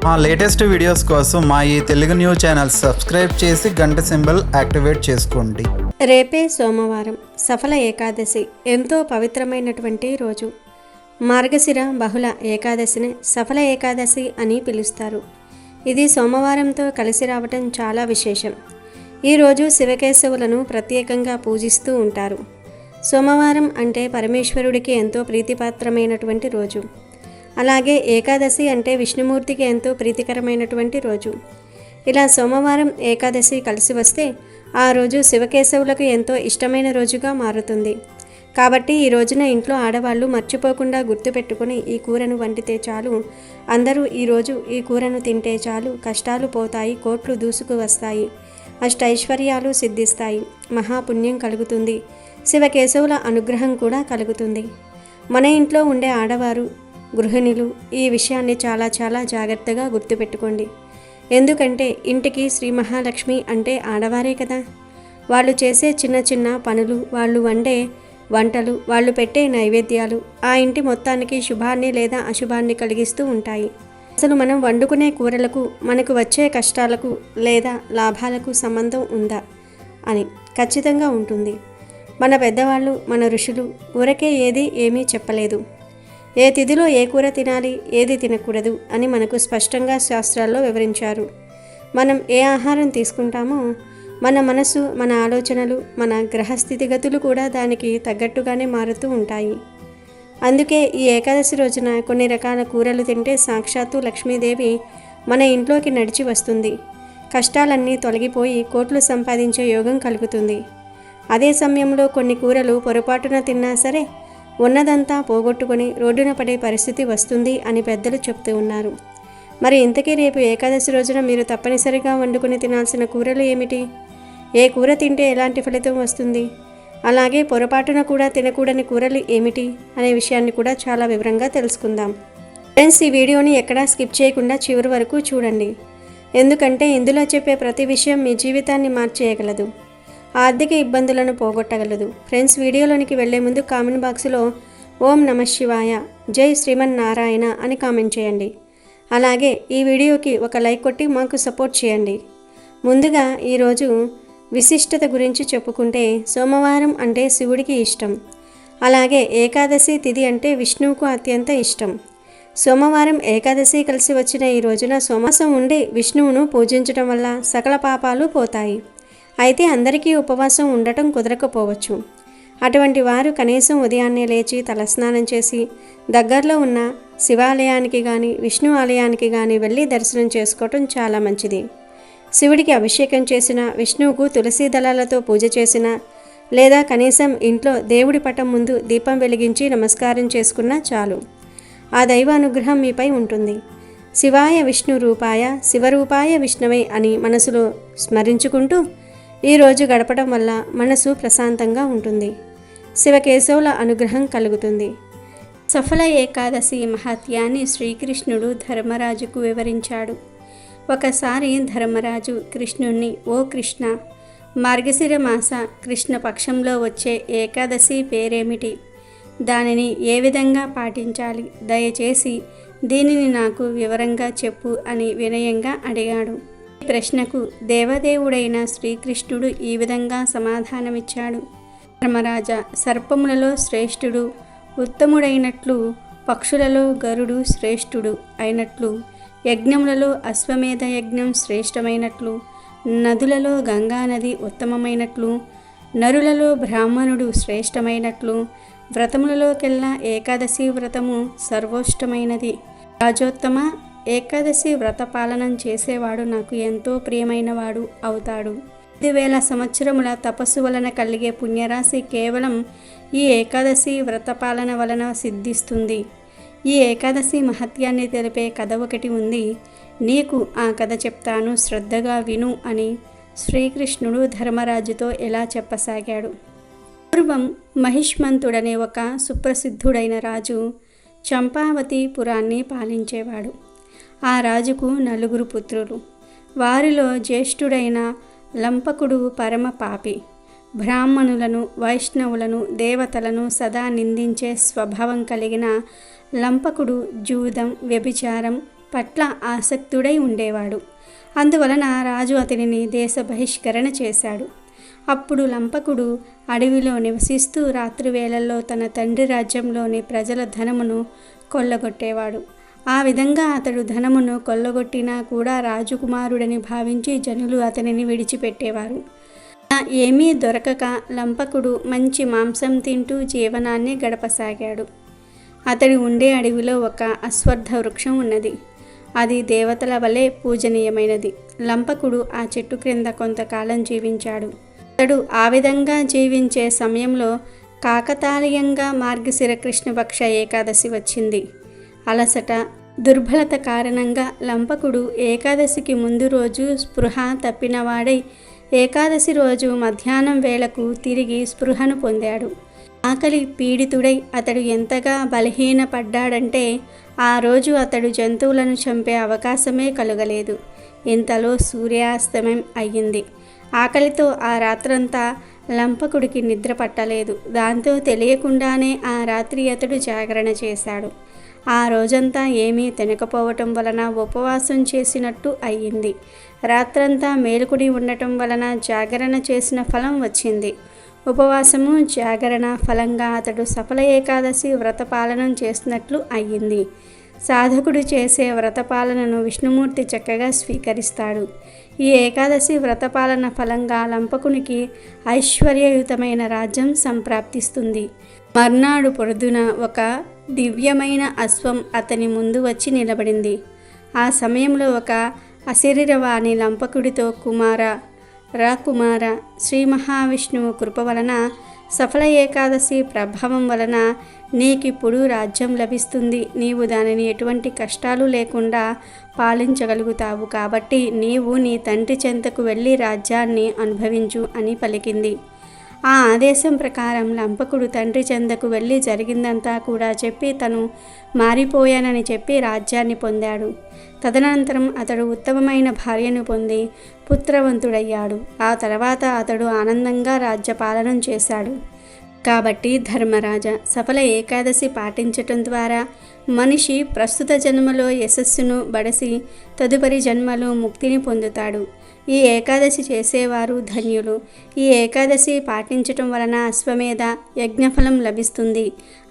మా latest videos కోసం మా ఈ తెలుగు న్యూస్ ఛానల్ సబ్స్క్రైబ్ చేసి గంట సింబల్ యాక్టివేట్ చేసుకోండి. రేపే సోమవారం, సఫల ఏకాదశి. ఎంతో పవిత్రమైనటువంటి రోజు. మార్గశిర బహుళ ఏకాదశిని సఫల ఏకాదశి అని పిలుస్తారు. ఇది సోమవారంతో కలిసి రావటం చాలా విశేషం. ఈరోజు శివకేశవులను ప్రత్యేకంగా పూజిస్తూ ఉంటారు. సోమవారం అంటే పరమేశ్వరుడికి ఎంతో ప్రీతిపాత్రమైనటువంటి రోజు. అలాగే ఏకాదశి అంటే విష్ణుమూర్తికి ఎంతో ప్రీతికరమైనటువంటి రోజు. ఇలా సోమవారం ఏకాదశి కలిసి వస్తే ఆ రోజు శివకేశవులకు ఎంతో ఇష్టమైన రోజుగా మారుతుంది. కాబట్టి ఈ రోజున ఇంట్లో ఆడవాళ్ళు మర్చిపోకుండా గుర్తుపెట్టుకుని ఈ కూరను వండితే చాలు, అందరూ ఈరోజు ఈ కూరను తింటే చాలు, కష్టాలు పోతాయి, కోట్లు దూసుకు వస్తాయి, అష్టైశ్వర్యాలు సిద్ధిస్తాయి, మహాపుణ్యం కలుగుతుంది, శివకేశవుల అనుగ్రహం కూడా కలుగుతుంది. మన ఇంట్లో ఉండే ఆడవారు, గృహిణులు ఈ విషయాన్ని చాలా జాగ్రత్తగా గుర్తుపెట్టుకోండి. ఎందుకంటే ఇంటికి శ్రీ మహాలక్ష్మి అంటే ఆడవారే కదా. వాళ్ళు చేసే చిన్న చిన్న పనులు, వాళ్ళు వండే వంటలు, వాళ్ళు పెట్టే నైవేద్యాలు ఆ ఇంటి మొత్తానికి శుభాన్ని లేదా అశుభాన్ని కలిగిస్తూ ఉంటాయి. అసలు మనం వండుకునే కూరలకు మనకు వచ్చే కష్టాలకు లేదా లాభాలకు సంబంధం ఉందా అని ఖచ్చితంగా ఉంటుంది. మన పెద్దవాళ్ళు, మన ఋషులు ఊరకే ఏమీ చెప్పలేదు. ఏ తిథిలో ఏ కూర తినాలి, ఏది తినకూడదు అని మనకు స్పష్టంగా శాస్త్రాల్లో వివరించారు. మనం ఏ ఆహారం తీసుకుంటామో మన మనసు, మన ఆలోచనలు, మన గ్రహస్థితిగతులు కూడా దానికి తగ్గట్టుగానే మారుతూ ఉంటాయి. అందుకే ఈ ఏకాదశి రోజున కొన్ని రకాల కూరలు తింటే సాక్షాత్తు లక్ష్మీదేవి మన ఇంట్లోకి నడిచి వస్తుంది. కష్టాలన్నీ తొలగిపోయి కోట్లు సంపాదించే యోగం కలుగుతుంది. అదే సమయంలో కొన్ని కూరలు పొరపాటున తిన్నా సరే ఉన్నదంతా పోగొట్టుకొని రోడ్డున పడే పరిస్థితి వస్తుంది అని పెద్దలు చెప్తూ ఉన్నారు. మరి ఇంతకీ రేపు ఏకాదశి రోజున మీరు తప్పనిసరిగా వండుకొని తినాల్సిన కూరలు ఏమిటి? ఏ కూర తింటే ఎలాంటి ఫలితం వస్తుంది? అలాగే పొరపాటున కూడా తినకూడని కూరలు ఏమిటి అనే విషయాన్ని కూడా చాలా వివరంగా తెలుసుకుందాం. ఫ్రెండ్స్, ఈ వీడియోని ఎక్కడా స్కిప్ చేయకుండా చివరి వరకు చూడండి. ఎందుకంటే ఇందులో చెప్పే ప్రతి విషయం మీ జీవితాన్ని మార్చేయగలదు, ఆర్థిక ఇబ్బందులను పోగొట్టగలదు. ఫ్రెండ్స్, వీడియోలోనికి వెళ్లే ముందు కామెంట్ బాక్స్లో ఓం నమః శివాయ, జై శ్రీమన్నారాయణ అని కామెంట్ చేయండి. అలాగే ఈ వీడియోకి ఒక లైక్ కొట్టి మాకు సపోర్ట్ చేయండి. ముందుగా ఈరోజు విశిష్టత గురించి చెప్పుకుంటే, సోమవారం అంటే శివుడికి ఇష్టం. అలాగే ఏకాదశి తిథి అంటే విష్ణువుకు అత్యంత ఇష్టం. సోమవారం ఏకాదశి కలిసి వచ్చిన ఈ రోజున సోమవాసం ఉండి విష్ణువును పూజించడం వల్ల సకల పాపాలు పోతాయి. అయితే అందరికీ ఉపవాసం ఉండటం కుదరకపోవచ్చు. అటువంటి వారు కనీసం ఉదయాన్నే లేచి తలస్నానం చేసి దగ్గరలో ఉన్న శివాలయానికి కానీ విష్ణు ఆలయానికి కానీ వెళ్ళి దర్శనం చేసుకోవటం చాలా మంచిది. శివుడికి అభిషేకం చేసిన, విష్ణువుకు తులసి దళాలతో పూజ చేసిన, లేదా కనీసం ఇంట్లో దేవుడి పటం ముందు దీపం వెలిగించి నమస్కారం చేసుకున్నా చాలు. ఆ దైవ అనుగ్రహం మీపై ఉంటుంది. శివాయ విష్ణు రూపాయ, శివరూపాయ విష్ణవే అని మనసులో స్మరించుకుంటూ ఈరోజు గడపడం వల్ల మనసు ప్రశాంతంగా ఉంటుంది. శివకేశవుల అనుగ్రహం కలుగుతుంది. సఫల ఏకాదశి మహత్యాన్ని శ్రీకృష్ణుడు ధర్మరాజుకు వివరించాడు. ఒకసారి ధర్మరాజు కృష్ణుణ్ణి, ఓ కృష్ణ, మార్గశిర మాస కృష్ణ పక్షంలో వచ్చే ఏకాదశి పేరేమిటి? దానిని ఏ విధంగా పాటించాలి? దయచేసి దీనిని నాకు వివరంగా చెప్పు అని వినయంగా అడిగాడు. ఈ ప్రశ్నకు దేవదేవుడైన శ్రీకృష్ణుడు ఈ విధంగా సమాధానమిచ్చాడు. ధర్మరాజా, సర్పములలో శ్రేష్ఠుడు ఉత్తముడైనట్లు, పక్షులలో గరుడు శ్రేష్ఠుడు అయినట్లు, యజ్ఞములలో అశ్వమేధ యజ్ఞం శ్రేష్టమైనట్లు, నదులలో గంగానది ఉత్తమమైనట్లు, నరులలో బ్రాహ్మణుడు శ్రేష్టమైనట్లు, వ్రతములలోకెల్లా ఏకాదశి వ్రతము సర్వోష్టమైనది. రాజోత్తమ, ఏకాదశి వ్రతపాలనం చేసేవాడు నాకు ఎంతో ప్రియమైనవాడు అవుతాడు. 5,000 సంవత్సరముల తపస్సు వలన కలిగే పుణ్యరాశి కేవలం ఈ ఏకాదశి వ్రతపాలన వలన సిద్ధిస్తుంది. ఈ ఏకాదశి మహత్యాన్ని తెలిపే కథ ఒకటి ఉంది. నీకు ఆ కథ చెప్తాను, శ్రద్ధగా విను అని శ్రీకృష్ణుడు ధర్మరాజుతో ఎలా చెప్పసాగాడు. పూర్వం మహిష్మంతుడనే ఒక సుప్రసిద్ధుడైన రాజు చంపావతి పురాన్ని పాలించేవాడు. ఆ రాజుకు 4 పుత్రులు. వారిలో జ్యేష్ఠుడైన లంపకుడు పరమ పాపి. బ్రాహ్మణులను, వైష్ణవులను, దేవతలను సదా నిందించే స్వభావం కలిగిన లంపకుడు జూదం, వ్యభిచారం, పట్ల ఆసక్తుడై ఉండేవాడు. అందువలన రాజు అతనిని దేశ బహిష్కరణ చేశాడు. అప్పుడు లంపకుడు అడవిలో నివసిస్తూ రాత్రివేళల్లో తన తండ్రి రాజ్యంలోని ప్రజల ధనమును కొల్లగొట్టేవాడు. ఆ విధంగా అతడు ధనమును కొల్లగొట్టినా కూడా రాజకుమారుడని భావించి జనులు అతనిని విడిచిపెట్టేవారు. ఏమీ దొరకక లంపకుడు మంచి మాంసం తింటూ జీవనాన్ని గడపసాగాడు. అతడి ఉండే అడవిలో ఒక అశ్వత్థ వృక్షం ఉన్నది. అది దేవతల వలె పూజనీయమైనది. లంపకుడు ఆ చెట్టు క్రింద కొంతకాలం జీవించాడు. అతడు ఆ విధంగా జీవించే సమయంలో కాకతాళీయంగా మార్గశిర కృష్ణపక్ష ఏకాదశి వచ్చింది. అలసట, దుర్బలత కారణంగా లంపకుడు ఏకాదశికి ముందు రోజు స్పృహ తప్పినవాడై ఏకాదశి రోజు మధ్యాహ్నం వేళకు తిరిగి స్పృహను పొందాడు. ఆకలి పీడితుడై అతడు ఎంతగా బలహీనపడ్డాడంటే ఆ రోజు అతడు జంతువులను చంపే అవకాశమే కలుగలేదు. ఇంతలో సూర్యాస్తమయం అయ్యింది. ఆకలితో ఆ రాత్రంతా లంపకుడికి నిద్ర పట్టలేదు. దాంతో తెలియకుండానే ఆ రాత్రి అతడు జాగరణ చేశాడు. ఆ రోజంతా ఏమీ తినకపోవటం వలన ఉపవాసం చేసినట్టు అయ్యింది. రాత్రంతా మేలుకుడి ఉండటం వలన జాగరణ చేసిన ఫలం వచ్చింది. ఉపవాసము, జాగరణ ఫలంగా అతడు సఫల ఏకాదశి వ్రతపాలనం చేసినట్లు అయ్యింది. సాధకుడు చేసే వ్రతపాలనను విష్ణుమూర్తి చక్కగా స్వీకరిస్తాడు. ఈ ఏకాదశి వ్రతపాలన ఫలంగా లంపకునికి ఐశ్వర్యయుతమైన రాజ్యం సంప్రాప్తిస్తుంది. మర్నాడు పొద్దున ఒక దివ్యమైన అశ్వం అతని ముందు వచ్చి నిలబడింది. ఆ సమయంలో ఒక అశరీరవాణి లంపకుడితో, కుమార, శ్రీ మహావిష్ణువు కృప వలన సఫల ఏకాదశి ప్రభావం వలన నీకిప్పుడు రాజ్యం లభిస్తుంది. నీవు దానిని ఎటువంటి కష్టాలు లేకుండా పాలించగలుగుతావు. కాబట్టి నీవు నీ తండ్రి చెంతకు వెళ్ళి రాజ్యాన్ని అనుభవించు అని పలికింది. ఆ ఆదేశం ప్రకారం లంపకుడు తండ్రి చెందకు వెళ్ళి జరిగిందంతా కూడా చెప్పి తను మారిపోయానని చెప్పి రాజ్యాన్ని పొందాడు. తదనంతరం అతడు ఉత్తమమైన భార్యను పొంది పుత్రవంతుడయ్యాడు. ఆ తర్వాత అతడు ఆనందంగా రాజ్యపాలనం చేశాడు. కాబట్టి ధర్మరాజ, సఫల ఏకాదశి పాటించటం ద్వారా మనిషి ప్రస్తుత జన్మలో యశస్సును బడసి తదుపరి జన్మలో ముక్తిని పొందుతాడు. ఈ ఏకాదశి చేసేవారు ధన్యులు. ఈ ఏకాదశి పాటించటం వలన అశ్వమేధ యజ్ఞఫలం లభిస్తుంది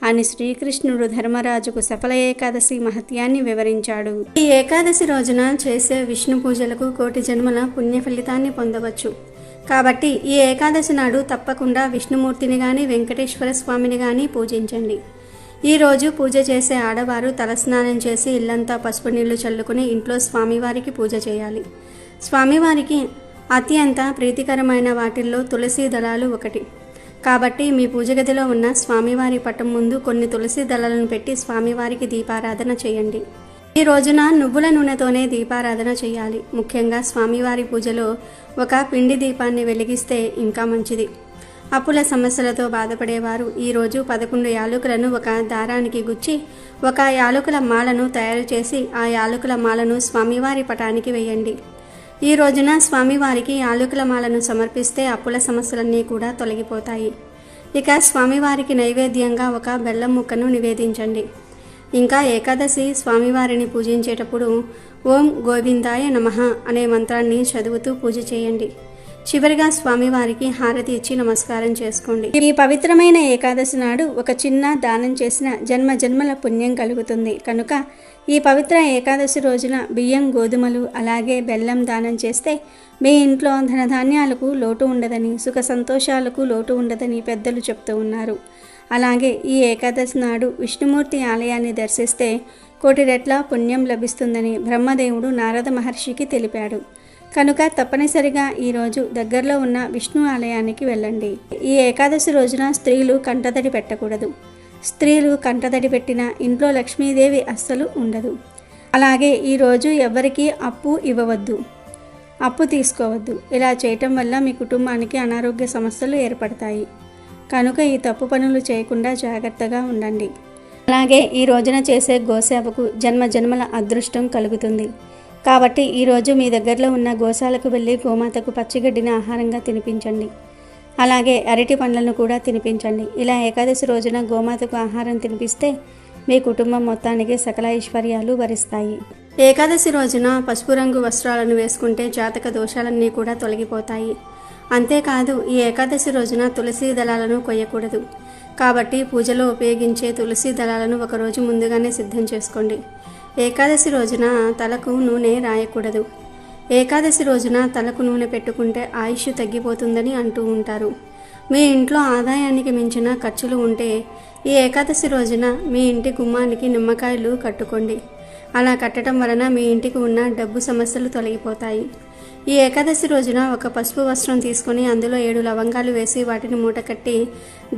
అని శ్రీకృష్ణుడు ధర్మరాజుకు సఫల ఏకాదశి మహత్యాన్ని వివరించాడు. ఈ ఏకాదశి రోజున చేసే విష్ణు పూజలకు కోటి జన్మల పుణ్య ఫలితాన్ని పొందవచ్చు. కాబట్టి ఈ ఏకాదశి నాడు తప్పకుండా విష్ణుమూర్తిని కానీ వెంకటేశ్వర స్వామిని కానీ పూజించండి. ఈరోజు పూజ చేసే ఆడవారు తలస్నానం చేసి ఇల్లంతా పసుపు నీళ్లు చల్లుకుని ఇంట్లో స్వామివారికి పూజ చేయాలి. స్వామివారికి అత్యంత ప్రీతికరమైన వాటిల్లో తులసి దళాలు ఒకటి. కాబట్టి మీ పూజ గదిలో ఉన్న స్వామివారి పటం ముందు కొన్ని తులసి దళాలను పెట్టి స్వామివారికి దీపారాధన చేయండి. ఈ రోజున నువ్వుల నూనెతోనే దీపారాధన చేయాలి. ముఖ్యంగా స్వామివారి పూజలో ఒక పిండి దీపాన్ని వెలిగిస్తే ఇంకా మంచిది. అప్పుల సమస్యలతో బాధపడేవారు ఈరోజు 11 యాలకులను ఒక దారానికి గుచ్చి ఒక యాలకుల మాలను తయారు చేసి ఆ యాలకుల మాలను స్వామివారి పటానికి వేయండి. ఈ రోజున స్వామివారికి యాలకుల మాలను సమర్పిస్తే అప్పుల సమస్యలన్నీ కూడా తొలగిపోతాయి. ఇక స్వామివారికి నైవేద్యంగా ఒక బెల్లం ముక్కను నివేదించండి. ఇంకా ఏకాదశి స్వామివారిని పూజించేటప్పుడు ఓం గోవిందాయ నమః అనే మంత్రాన్ని చదువుతూ పూజ చేయండి. చివరిగా స్వామివారికి హారతి ఇచ్చి నమస్కారం చేసుకోండి. ఈ పవిత్రమైన ఏకాదశి నాడు ఒక చిన్న దానం చేసిన జన్మ జన్మల పుణ్యం కలుగుతుంది. కనుక ఈ పవిత్ర ఏకాదశి రోజున బియ్యం, గోధుమలు అలాగే బెల్లం దానం చేస్తే మీ ఇంట్లో ధనధాన్యాలకు లోటు ఉండదని, సుఖ సంతోషాలకు లోటు ఉండదని పెద్దలు చెప్తూ ఉన్నారు. అలాగే ఈ ఏకాదశి నాడు విష్ణుమూర్తి ఆలయాన్ని దర్శిస్తే 1,000,000 రెట్ల పుణ్యం లభిస్తుందని బ్రహ్మదేవుడు నారద మహర్షికి తెలిపాడు. కనుక తప్పనిసరిగా ఈరోజు దగ్గరలో ఉన్న విష్ణు ఆలయానికి వెళ్ళండి. ఈ ఏకాదశి రోజున స్త్రీలు కంటతడి పెట్టకూడదు. స్త్రీలు కంటతడి పెట్టిన ఇంట్లో లక్ష్మీదేవి అస్సలు ఉండదు. అలాగే ఈరోజు ఎవ్వరికీ అప్పు ఇవ్వవద్దు, అప్పు తీసుకోవద్దు. ఇలా చేయటం వల్ల మీ కుటుంబానికి అనారోగ్య సమస్యలు ఏర్పడతాయి. కనుక ఈ తప్పు పనులు చేయకుండా జాగ్రత్తగా ఉండండి. అలాగే ఈ రోజున చేసే గోసేవకు జన్మ జన్మల అదృష్టం కలుగుతుంది. కాబట్టి ఈరోజు మీ దగ్గరలో ఉన్న గోశాలకు వెళ్ళి గోమాతకు పచ్చిగడ్డిని ఆహారంగా తినిపించండి. అలాగే అరటి పండ్లను కూడా తినిపించండి. ఇలా ఏకాదశి రోజున గోమాతకు ఆహారం తినిపిస్తే మీ కుటుంబం మొత్తానికి సకల ఐశ్వర్యాలు వరిస్తాయి. ఏకాదశి రోజున పసుపు రంగు వస్త్రాలను వేసుకుంటే జాతక దోషాలన్నీ కూడా తొలగిపోతాయి. అంతేకాదు ఈ ఏకాదశి రోజున తులసి దళాలను కొయ్యకూడదు. కాబట్టి పూజలో ఉపయోగించే తులసి దళాలను ఒకరోజు ముందుగానే సిద్ధం చేసుకోండి. ఏకాదశి రోజున తలకు నూనె రాయకూడదు. ఏకాదశి రోజున తలకు నూనె పెట్టుకుంటే ఆయుష్ తగ్గిపోతుందని అంటూ ఉంటారు. మీ ఇంట్లో ఆదాయానికి మించిన ఖర్చులు ఉంటే ఈ ఏకాదశి రోజున మీ ఇంటి గుమ్మానికి నిమ్మకాయలు కట్టుకోండి. అలా కట్టడం వలన మీ ఇంటికి ఉన్న డబ్బు సమస్యలు తొలగిపోతాయి. ఈ ఏకాదశి రోజున ఒక పసుపు వస్త్రం తీసుకొని అందులో 7 లవంగాలు వేసి వాటిని మూట కట్టి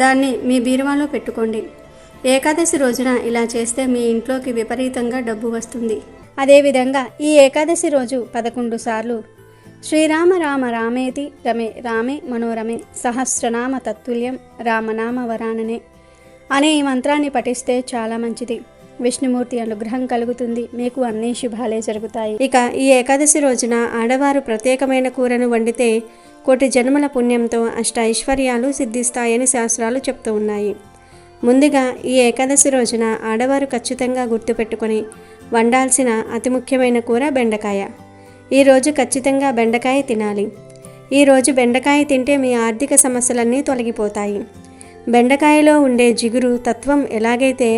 దాన్ని మీ బీరువాలో పెట్టుకోండి. ఏకాదశి రోజున ఇలా చేస్తే మీ ఇంట్లోకి విపరీతంగా డబ్బు వస్తుంది. అదేవిధంగా ఈ ఏకాదశి రోజు 11 సార్లు శ్రీరామ రామ రామేతి రమే రామే మనోరమే సహస్రనామ తత్తుల్యం రామనామ వరాననే అనే ఈ మంత్రాన్ని పఠిస్తే చాలా మంచిది. విష్ణుమూర్తి అనుగ్రహం కలుగుతుంది. మీకు అన్ని శుభాలే జరుగుతాయి. ఇక ఈ ఏకాదశి రోజున ఆడవారు ప్రత్యేకమైన కూరను వండితే కోటి జన్మల పుణ్యంతో అష్ట ఐశ్వర్యాలు సిద్ధిస్తాయని శాస్త్రాలు చెప్తూ ఉన్నాయి. ముందుగా ఈ ఏకాదశి రోజున ఆడవారు ఖచ్చితంగా గుర్తుపెట్టుకొని వండాల్సిన అతి ముఖ్యమైన కూర బెండకాయ. ఈరోజు ఖచ్చితంగా బెండకాయ తినాలి. ఈరోజు బెండకాయ తింటే మీ ఆర్థిక సమస్యలన్నీ తొలగిపోతాయి. బెండకాయలో ఉండే జిగురు తత్వం ఎలాగైతే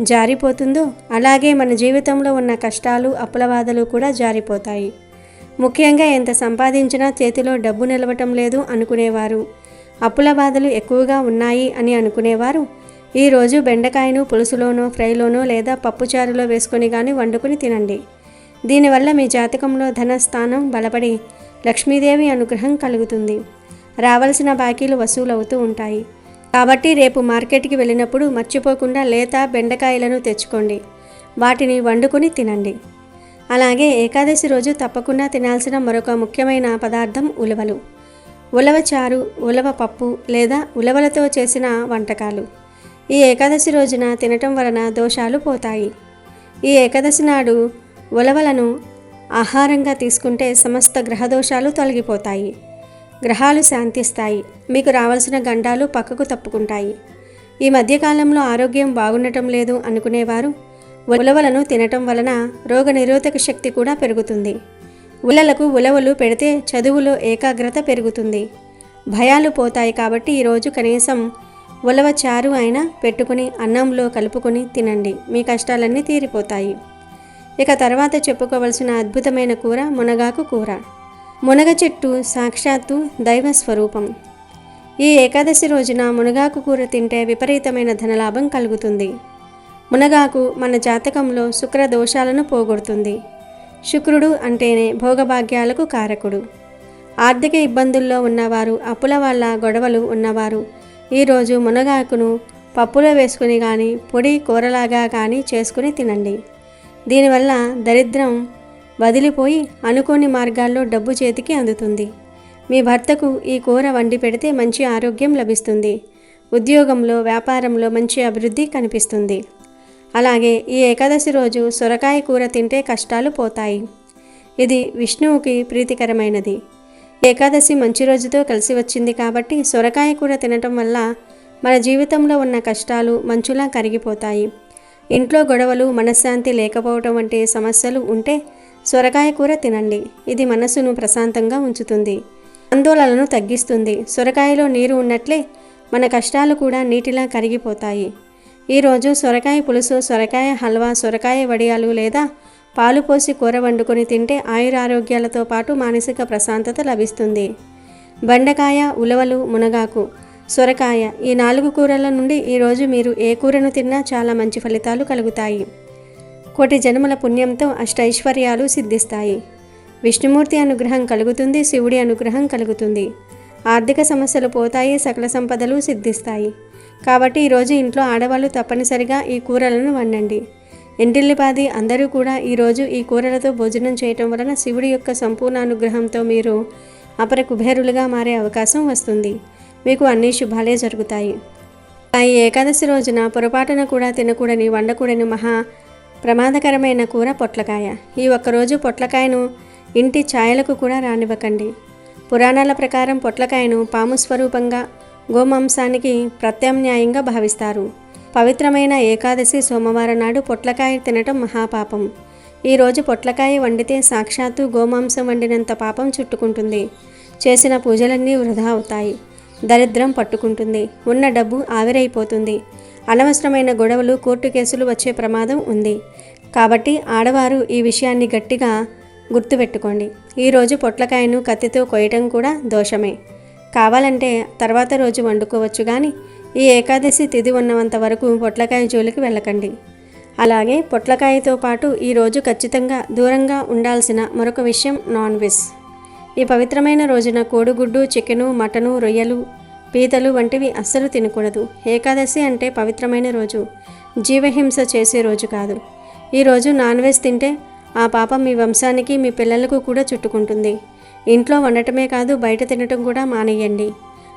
జారిపోతుందో అలాగే మన జీవితంలో ఉన్న కష్టాలు అప్పుల బాధలు కూడా జారిపోతాయి. ముఖ్యంగా ఎంత సంపాదించినా చేతిలో డబ్బు నిలవటం లేదు అనుకునేవారు, అప్పుల బాధలు ఎక్కువగా ఉన్నాయి అని అనుకునేవారు ఈరోజు బెండకాయను పులుసులోనో ఫ్రైలోనో లేదా పప్పుచారులో వేసుకొని కానీ వండుకొని తినండి. దీనివల్ల మీ జాతకంలో ధనస్థానం బలపడి లక్ష్మీదేవి అనుగ్రహం కలుగుతుంది. రావాల్సిన బాకీలు వసూలవుతూ ఉంటాయి. కాబట్టి రేపు మార్కెట్కి వెళ్ళినప్పుడు మర్చిపోకుండా లేత బెండకాయలను తెచ్చుకోండి. వాటిని వండుకొని తినండి. అలాగే ఏకాదశి రోజు తప్పకుండా తినాల్సిన మరొక ముఖ్యమైన పదార్థం ఉలవలు. ఉలవ చారు, ఉలవ పప్పు లేదా ఉలవలతో చేసిన వంటకాలు ఈ ఏకాదశి రోజున తినటం వలన దోషాలు పోతాయి. ఈ ఏకాదశి నాడు ఉలవలను ఆహారంగా తీసుకుంటే సమస్త గ్రహదోషాలు తొలగిపోతాయి. గ్రహాలు శాంతిస్తాయి. మీకు రావాల్సిన గండాలు పక్కకు తప్పుకుంటాయి. ఈ మధ్యకాలంలో ఆరోగ్యం బాగుండటం లేదు అనుకునేవారు ఉలవలను తినటం వలన రోగనిరోధక శక్తి కూడా పెరుగుతుంది. ఉలలకు ఉలవలు పెడితే చదువులో ఏకాగ్రత పెరుగుతుంది. భయాలు పోతాయి. కాబట్టి ఈరోజు కనీసం ఉలవ చారు అయినా పెట్టుకుని అన్నంలో కలుపుకొని తినండి. మీ కష్టాలన్నీ తీరిపోతాయి. ఇక తర్వాత చెప్పుకోవలసిన అద్భుతమైన కూర మునగాకు కూర. మునగ చెట్టు సాక్షాత్తు దైవ స్వరూపం. ఈ ఏకాదశి రోజున మునగాకు కూర తింటే విపరీతమైన ధనలాభం కలుగుతుంది. మునగాకు మన జాతకంలో శుక్ర దోషాలను పోగొడుతుంది. శుక్రుడు అంటేనే భోగభాగ్యాలకు కారకుడు. ఆర్థిక ఇబ్బందుల్లో ఉన్నవారు, అప్పుల వల్ల గొడవలు ఉన్నవారు ఈరోజు మునగాకును పప్పులో వేసుకుని కానీ పొడి కూరలాగా కానీ చేసుకుని తినండి. దీనివల్ల దరిద్రం వదిలిపోయి అనుకోని మార్గాల్లో డబ్బు చేతికి అందుతుంది. మీ భర్తకు ఈ కూర వండి పెడితే మంచి ఆరోగ్యం లభిస్తుంది. ఉద్యోగంలో, వ్యాపారంలో మంచి అభివృద్ధి కనిపిస్తుంది. అలాగే ఈ ఏకాదశి రోజు సొరకాయ కూర తింటే కష్టాలు పోతాయి. ఇది విష్ణువుకి ప్రీతికరమైనది. ఏకాదశి మంచి రోజుతో కలిసి వచ్చింది కాబట్టి సొరకాయ కూర తినటం వల్ల మన జీవితంలో ఉన్న కష్టాలు మంచులా కరిగిపోతాయి. ఇంట్లో గొడవలు, మనశ్శాంతి లేకపోవటం వంటి సమస్యలు ఉంటే సొరకాయ కూర తినండి. ఇది మనసును ప్రశాంతంగా ఉంచుతుంది, ఆందోళనను తగ్గిస్తుంది. సొరకాయలో నీరు ఉన్నట్లే మన కష్టాలు కూడా నీటిలా కరిగిపోతాయి. ఈరోజు సొరకాయ పులుసు, సొరకాయ హల్వా, సొరకాయ వడియాలు లేదా పాలు పోసి కూర వండుకొని తింటే ఆయురారోగ్యాలతో పాటు మానసిక ప్రశాంతత లభిస్తుంది. బెండకాయ, ఉలవలు, మునగాకు, సొరకాయ ఈ 4 కూరల నుండి ఈరోజు మీరు ఏ కూరను తిన్నా చాలా మంచి ఫలితాలు కలుగుతాయి. కోటి జన్మల పుణ్యంతో అష్టైశ్వర్యాలు సిద్ధిస్తాయి. విష్ణుమూర్తి అనుగ్రహం కలుగుతుంది. శివుడి అనుగ్రహం కలుగుతుంది. ఆర్థిక సమస్యలు పోతాయి. సకల సంపదలు సిద్ధిస్తాయి. కాబట్టి ఈరోజు ఇంట్లో ఆడవాళ్ళు తప్పనిసరిగా ఈ కూరలను వండండి. ఇంటిల్లిపాది అందరూ కూడా ఈరోజు ఈ కూరలతో భోజనం చేయటం వలన శివుడి యొక్క సంపూర్ణ అనుగ్రహంతో మీరు అపర కుబేరులుగా మారే అవకాశం వస్తుంది. మీకు అన్ని శుభాలే జరుగుతాయి. ఈ ఏకాదశి రోజున పొరపాటున కూడా తినకూడని, వండకూడని మహా ప్రమాదకరమైన కూర పొట్లకాయ. ఈ ఒక్కరోజు పొట్లకాయను ఇంటి ఛాయలకు కూడా రానివ్వకండి. పురాణాల ప్రకారం పొట్లకాయను పాము స్వరూపంగా, గోమాంసానికి ప్రత్యామ్నాయంగా భావిస్తారు. పవిత్రమైన ఏకాదశి సోమవారం నాడు పొట్లకాయ తినటం మహాపాపం. ఈరోజు పొట్లకాయ వండితే సాక్షాత్తు గోమాంసం వండినంత పాపం చుట్టుకుంటుంది. చేసిన పూజలన్నీ వృధా అవుతాయి. దరిద్రం పట్టుకుంటుంది. ఉన్న డబ్బు ఆవిరైపోతుంది. అనవసరమైన గొడవలు, కోర్టు కేసులు వచ్చే ప్రమాదం ఉంది. కాబట్టి ఆడవారు ఈ విషయాన్ని గట్టిగా గుర్తుపెట్టుకోండి. ఈరోజు పొట్లకాయను కత్తితో కొయ్యటం కూడా దోషమే. కావాలంటే తర్వాత రోజు వండుకోవచ్చు, కానీ ఈ ఏకాదశి తిథి ఉన్నంత వరకు పొట్లకాయ జోలికి వెళ్ళకండి. అలాగే పొట్లకాయతో పాటు ఈరోజు ఖచ్చితంగా దూరంగా ఉండాల్సిన మరొక విషయం నాన్ వెజ్. ఈ పవిత్రమైన రోజున కోడిగుడ్డు, చికెను, మటను, రొయ్యలు, పీతలు వంటివి అస్సలు తినకూడదు. ఏకాదశి అంటే పవిత్రమైన రోజు, జీవహింస చేసే రోజు కాదు. ఈరోజు నాన్ వెజ్ తింటే ఆ పాపం మీ వంశానికి, మీ పిల్లలకు కూడా చుట్టుకుంటుంది. ఇంట్లో వండటమే కాదు, బయట తినటం కూడా మానేయండి.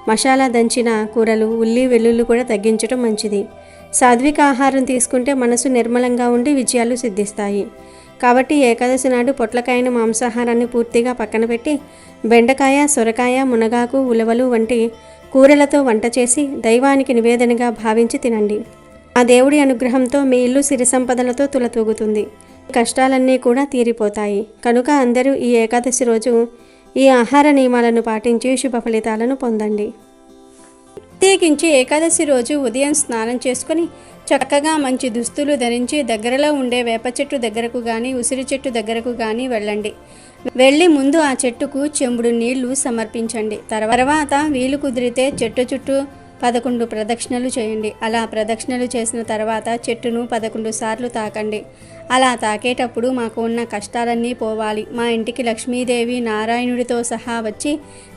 మసాలా దంచిన కూరలు, ఉల్లి వెల్లుల్లి కూడా తగ్గించడం మంచిది. సాత్విక ఆహారం తీసుకుంటే మనసు నిర్మలంగా ఉండి విజయాలు సిద్ధిస్తాయి. కాబట్టి ఏకాదశి నాడు పొట్లకాయను, మాంసాహారాన్ని పూర్తిగా పక్కన పెట్టి బెండకాయ, సొరకాయ, మునగాకు, ఉలవలు వంటి కూరలతో వంట చేసి దైవానికి నివేదనగా భావించి తినండి. ఆ దేవుడి అనుగ్రహంతో మీ ఇల్లు సిరి సంపదలతో తులతూగుతుంది. కష్టాలన్నీ కూడా తీరిపోతాయి. కనుక అందరూ ఈ ఏకాదశి రోజు ఈ ఆహార నియమాలను పాటించి శుభ ఫలితాలను పొందండి. ప్రత్యేకించి ఏకాదశి రోజు ఉదయం స్నానం చేసుకుని చక్కగా మంచి దుస్తులు ధరించి దగ్గరలో ఉండే వేప చెట్టు దగ్గరకు కానీ, ఉసిరి చెట్టు దగ్గరకు కానీ వెళ్ళండి. వెళ్ళి ముందు ఆ చెట్టుకు చెంబుడు నీళ్లు సమర్పించండి. తర్వాత వీలు కుదిరితే చెట్టు చుట్టూ 11 ప్రదక్షిణలు చేయండి. అలా ప్రదక్షిణలు చేసిన తర్వాత చెట్టును 11 సార్లు తాకండి. అలా తాకేటప్పుడు మాకు ఉన్న కష్టాలన్నీ పోవాలి, మా ఇంటికి లక్ష్మీదేవి నారాయణుడితో సహా వచ్చి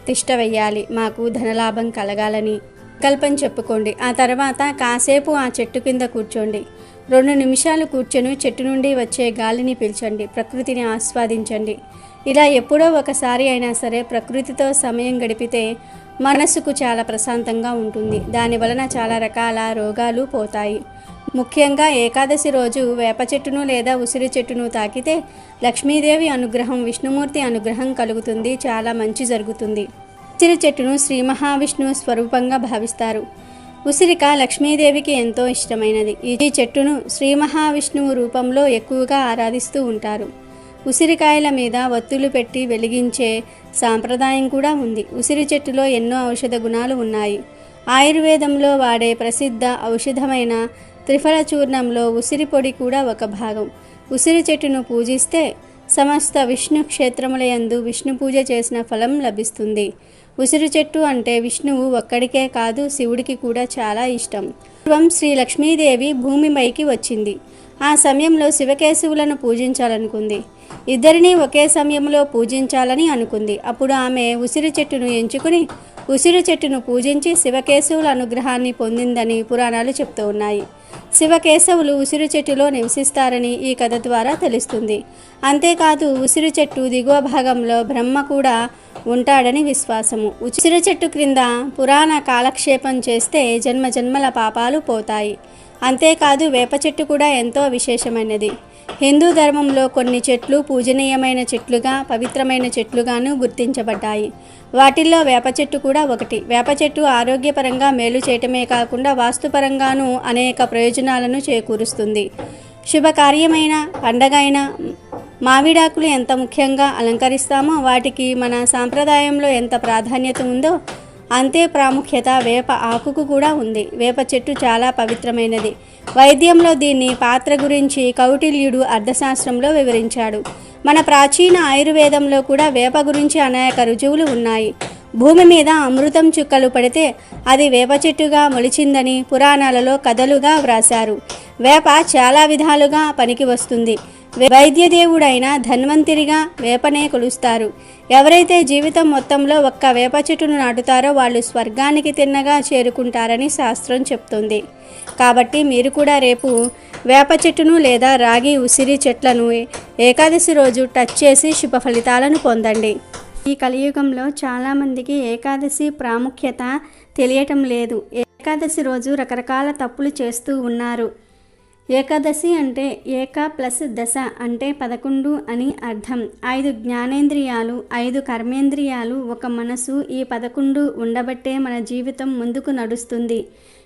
తిష్ట వెయ్యాలి, మాకు ధనలాభం కలగాలని కల్పన చెప్పుకోండి. ఆ తర్వాత కాసేపు ఆ చెట్టు కింద కూర్చోండి. 2 నిమిషాలు కూర్చొని చెట్టు నుండి వచ్చే గాలిని పీల్చండి, ప్రకృతిని ఆస్వాదించండి. ఇలా ఎప్పుడో ఒకసారి అయినా సరే ప్రకృతితో సమయం గడిపితే మనసుకు చాలా ప్రశాంతంగా ఉంటుంది. దాని వలన చాలా రకాల రోగాలు పోతాయి. ముఖ్యంగా ఏకాదశి రోజు వేప చెట్టును లేదా ఉసిరి చెట్టును తాకితే లక్ష్మీదేవి అనుగ్రహం, విష్ణుమూర్తి అనుగ్రహం కలుగుతుంది. చాలా మంచి జరుగుతుంది. ఉసిరి చెట్టును శ్రీ మహావిష్ణువు స్వరూపంగా భావిస్తారు. ఉసిరిక లక్ష్మీదేవికి ఎంతో ఇష్టమైనది. ఈ చెట్టును శ్రీ మహావిష్ణువు రూపంలో ఎక్కువగా ఆరాధిస్తూ ఉంటారు. ఉసిరికాయల మీద ఒత్తులు పెట్టి వెలిగించే సాంప్రదాయం కూడా ఉంది. ఉసిరి చెట్టులో ఎన్నో ఔషధ గుణాలు ఉన్నాయి. ఆయుర్వేదంలో వాడే ప్రసిద్ధ ఔషధమైన త్రిఫల చూర్ణంలో ఉసిరి పొడి కూడా ఒక భాగం. ఉసిరి చెట్టును పూజిస్తే సమస్త విష్ణు క్షేత్రములయందు విష్ణు పూజ చేసిన ఫలం లభిస్తుంది. ఉసిరి చెట్టు అంటే విష్ణువు ఒక్కడికే కాదు, శివుడికి కూడా చాలా ఇష్టం. పూర్వం శ్రీ లక్ష్మీదేవి భూమిపైకి వచ్చింది. ఆ సమయంలో శివకేశవులను పూజించాలనుకుంది. ఇద్దరినీ ఒకే సమయంలో పూజించాలని అనుకుంది. అప్పుడు ఆమె ఉసిరి చెట్టును ఎంచుకుని ఉసిరి చెట్టును పూజించి శివకేశవుల అనుగ్రహాన్ని పొందిందని పురాణాలు చెప్తూ ఉన్నాయి. శివకేశవులు ఉసిరి చెట్టులో నివసిస్తారని ఈ కథ ద్వారా తెలుస్తుంది. అంతేకాదు ఉసిరి చెట్టు దిగువ భాగంలో బ్రహ్మ కూడా ఉంటాడని విశ్వాసము. ఉసిరి చెట్టు క్రింద పురాణ కాలక్షేపం చేస్తే జన్మజన్మల పాపాలు పోతాయి. అంతేకాదు వేప చెట్టు కూడా ఎంతో విశేషమైనది. హిందూ ధర్మంలో కొన్ని చెట్లు పూజనీయమైన చెట్లుగా, పవిత్రమైన చెట్లుగాను గుర్తించబడ్డాయి. వాటిల్లో వేప చెట్టు కూడా ఒకటి. వేప చెట్టు ఆరోగ్యపరంగా మేలు చేయటమే కాకుండా వాస్తుపరంగానూ అనేక ప్రయోజనాలను చేకూరుస్తుంది. శుభకార్యమైన, పండగ అయిన మామిడాకులు ఎంత ముఖ్యంగా అలంకరిస్తామో వాటికి మన సాంప్రదాయంలో ఎంత ప్రాధాన్యత ఉందో అంతే ప్రాముఖ్యత వేప ఆకుకు కూడా ఉంది. వేప చెట్టు చాలా పవిత్రమైనది. వైద్యంలో దీన్ని పాత్ర గురించి కౌటిల్యుడు అర్థశాస్త్రంలో వివరించాడు. మన ప్రాచీన ఆయుర్వేదంలో కూడా వేప గురించి అనేక రుజువులు ఉన్నాయి. భూమి మీద అమృతం చుక్కలు పడితే అది వేప చెట్టుగా మొలిచిందని పురాణాలలో కథలుగా వ్రాశారు. వేప చాలా విధాలుగా పనికి వస్తుంది. వైద్యదేవుడైన ధన్వంతరిగా వేపనే కొలుస్తారు. ఎవరైతే జీవితం మొత్తంలో ఒక్క వేప చెట్టును నాటుతారో వాళ్ళు స్వర్గానికి తిన్నగా చేరుకుంటారని శాస్త్రం చెప్తుంది. కాబట్టి మీరు కూడా రేపు వేప చెట్టును లేదా రాగి, ఉసిరి చెట్లను ఏకాదశి రోజు టచ్ చేసి శుభ ఫలితాలను పొందండి. ఈ కలియుగంలో చాలామందికి ఏకాదశి ప్రాముఖ్యత తెలియటం లేదు. ఏకాదశి రోజు రకరకాల తప్పులు చేస్తూ ఉన్నారు. ఏకాదశి అంటే ఏక ప్లస్ దశ అంటే 11 అని అర్థం. 5 జ్ఞానేంద్రియాలు, 5 కర్మేంద్రియాలు, ఒక మనసు, ఈ 11 ఉండబట్టే మన జీవితం ముందుకు నడుస్తుంది.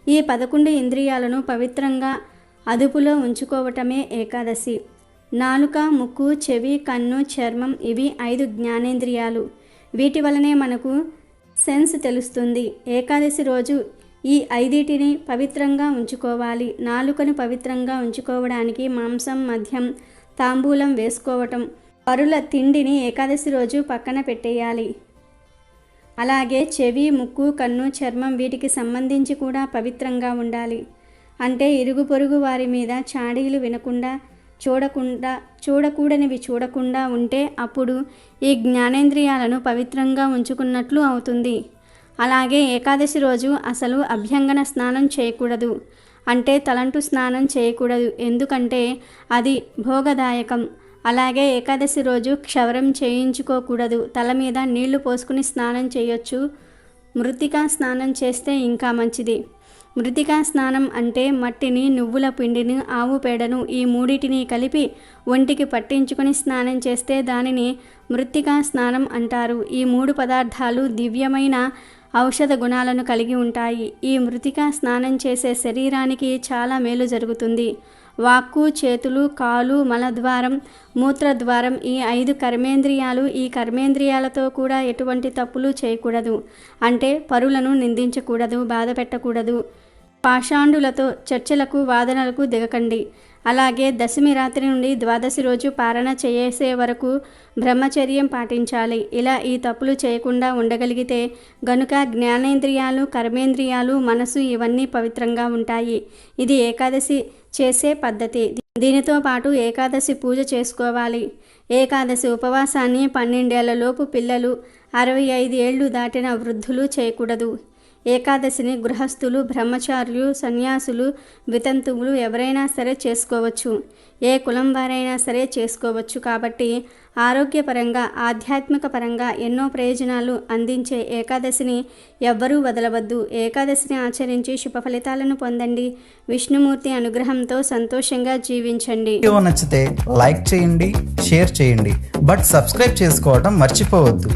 ఈ 11 ఇంద్రియాలను పవిత్రంగా అదుపులో ఉంచుకోవటమే ఏకాదశి. నాలుక, ముక్కు, చెవి, కన్ను, చర్మం ఇవి 5 జ్ఞానేంద్రియాలు. వీటి వలనే మనకు సెన్స్ తెలుస్తుంది. ఏకాదశి రోజు ఈ 5టిని పవిత్రంగా ఉంచుకోవాలి. నాలుకను పవిత్రంగా ఉంచుకోవడానికి మాంసం, మద్యం, తాంబూలం వేసుకోవటం, పరుల తిండిని ఏకాదశి రోజు పక్కన పెట్టేయాలి. అలాగే చెవి, ముక్కు, కన్ను, చర్మం వీటికి సంబంధించి కూడా పవిత్రంగా ఉండాలి. అంటే ఇరుగు పొరుగు వారి మీద చాడీలు వినకుండా, చూడకూడనివి చూడకుండా ఉంటే అప్పుడు ఈ జ్ఞానేంద్రియాలను పవిత్రంగా ఉంచుకున్నట్లు అవుతుంది. అలాగే ఏకాదశి రోజు అసలు అభ్యంగన స్నానం చేయకూడదు. అంటే తలంటు స్నానం చేయకూడదు. ఎందుకంటే అది భోగదాయకం. అలాగే ఏకాదశి రోజు క్షవరం చేయించుకోకూడదు. తల మీద నీళ్లు పోసుకుని స్నానం చేయొచ్చు. మృత్తికా స్నానం చేస్తే ఇంకా మంచిది. మృత్తికా స్నానం అంటే మట్టిని, నువ్వుల పిండిని, ఆవు పేడను ఈ మూడిటిని కలిపి ఒంటికి పట్టించుకొని స్నానం చేస్తే దానిని మృత్తికా స్నానం అంటారు. ఈ 3 పదార్థాలు దివ్యమైన ఔషధ గుణాలను కలిగి ఉంటాయి. ఈ మృత్తికా స్నానం చేసే శరీరానికి చాలా మేలు జరుగుతుంది. వాక్కు, చేతులు, కాలు, మలద్వారం, మూత్రద్వారం ఈ 5 కర్మేంద్రియాలు. ఈ కర్మేంద్రియాలతో కూడా ఎటువంటి తప్పులు చేయకూడదు. అంటే పరులను నిందించకూడదు, బాధ పెట్టకూడదు. పాషాండులతో చర్చలకు, వాదనలకు దిగకండి. అలాగే దశమి రాత్రి నుండి ద్వాదశి రోజు పారణ చేసే వరకు బ్రహ్మచర్యం పాటించాలి. ఇలా ఈ తప్పులు చేయకుండా ఉండగలిగితే గనుక జ్ఞానేంద్రియాలు, కర్మేంద్రియాలు, మనసు ఇవన్నీ పవిత్రంగా ఉంటాయి. ఇది ఏకాదశి చేసే పద్ధతి. దీనితో పాటు ఏకాదశి పూజ చేసుకోవాలి. ఏకాదశి ఉపవాసాన్ని 12 ఏళ్లలోపు పిల్లలు, 65 ఏళ్లు దాటిన వృద్ధులు చేయకూడదు. ఏకాదశిని గృహస్థులు, బ్రహ్మచారులు, సన్యాసులు, వితంతువులు ఎవరైనా సరే చేసుకోవచ్చు. ఏ కులం వారైనా సరే చేసుకోవచ్చు. కాబట్టి ఆరోగ్యపరంగా, ఆధ్యాత్మిక పరంగా ఎన్నో ప్రయోజనాలు అందించే ఏకాదశిని ఎవ్వరూ వదలవద్దు. ఏకాదశిని ఆచరించి శుభ ఫలితాలను పొందండి. విష్ణుమూర్తి అనుగ్రహంతో సంతోషంగా జీవించండి. వీడియో నచ్చితే లైక్ చేయండి, షేర్ చేయండి, బట్ సబ్స్క్రైబ్ చేసుకోవడం మర్చిపోవద్దు.